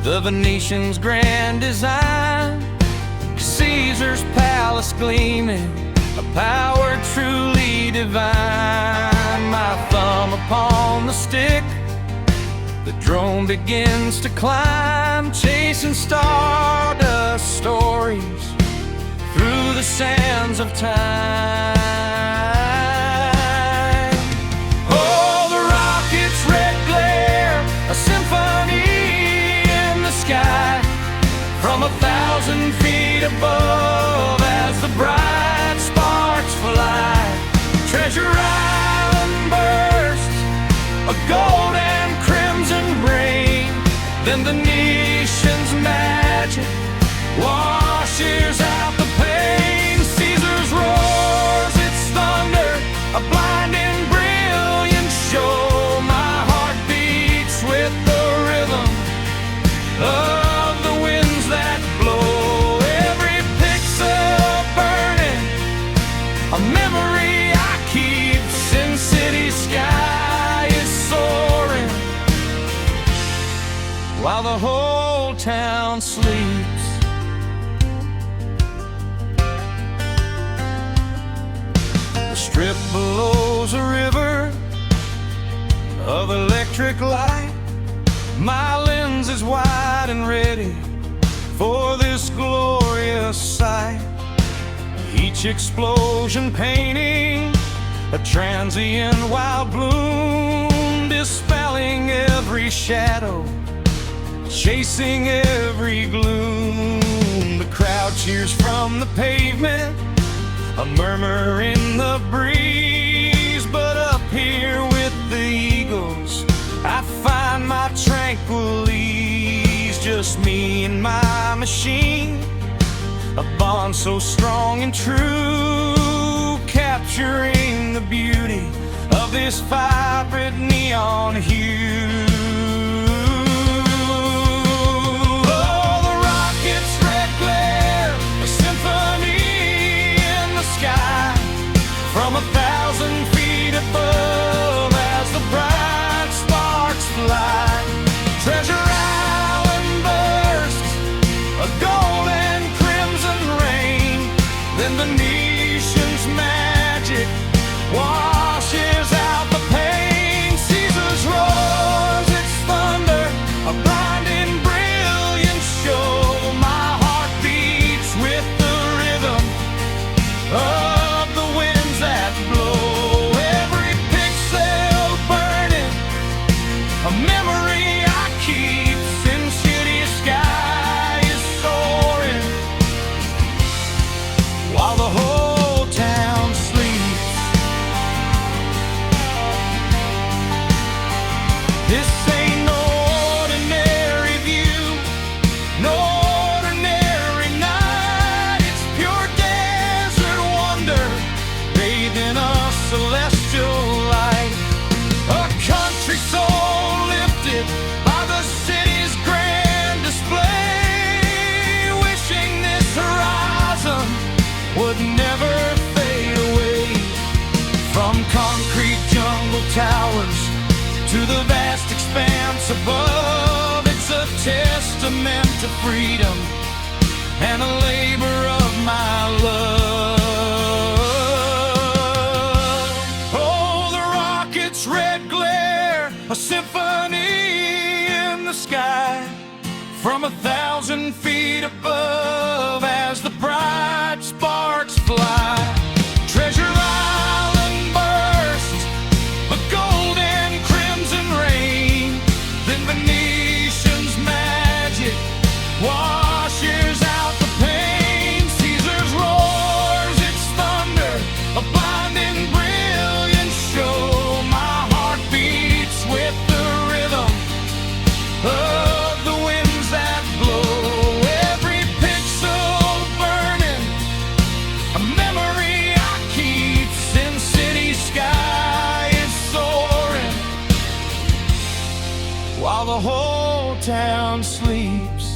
the Venetian's grand design, Caesar's palace gleaming, a power truly divine. My thumb upon the stick, the drone begins to climb, chasing stardust stories through the sands of time. Oh, the rocket's red glare, a symphony in the sky, from 1,000 feet above as the bright sparks fly. Treasure Island bursts, a gold and crimson rain, then the nation's magic washes out the pain. Caesar's roars its thunder, a blinding brilliant show. My heart beats with the rhythm of the winds that blow. Every pixel burning, a memory I keep. Sin City sky is soaring while the whole town sleeps. The strip below's a river of electric light. My lens is wide and ready for this glorious sight. Each explosion painting a transient wild bloom, dispelling every shadow, chasing every gloom. The crowd cheers from the pavement, a murmur in the breeze. But up here with the eagles, I find my tranquil ease. Just me and my machine, a bond so strong and true, capturing the beauty of this vibrant neon hue. Oh, the rocket's red glare, a symphony in the sky, from 1,000 feet above as the bright sparks fly. Treasure Island bursts, a gold and crimson rain, then the nation's magic washes out the pain. Caesar's roars its thunder, a blinding brilliant show. My heart beats with the rhythm of the winds that blow. Every pixel burning, a memory I keep. Sin City sky is soaring while the whole town sleeps. This ain't no ordinary view, no ordinary night. It's pure desert wonder, bathed in a celestial light. A country so lifted by the city's grand display, wishing this horizon would never fade away. From concrete jungle towers to the vast expanse above, it's a testament to freedom and a labor of my love. Oh, the rocket's red glare, a symphony in the sky, from 1,000 feet above as the bright sparks fly. Treasure Island bursts, a gold and crimson rain, then the nation's magic washes out the pain. Caesar's roars its thunder, a blinding brilliant show. My heart beats with the rhythm of the winds that blow. Every pixel burning, a memory I keep. Sin City sky is soaring while the whole town sleeps.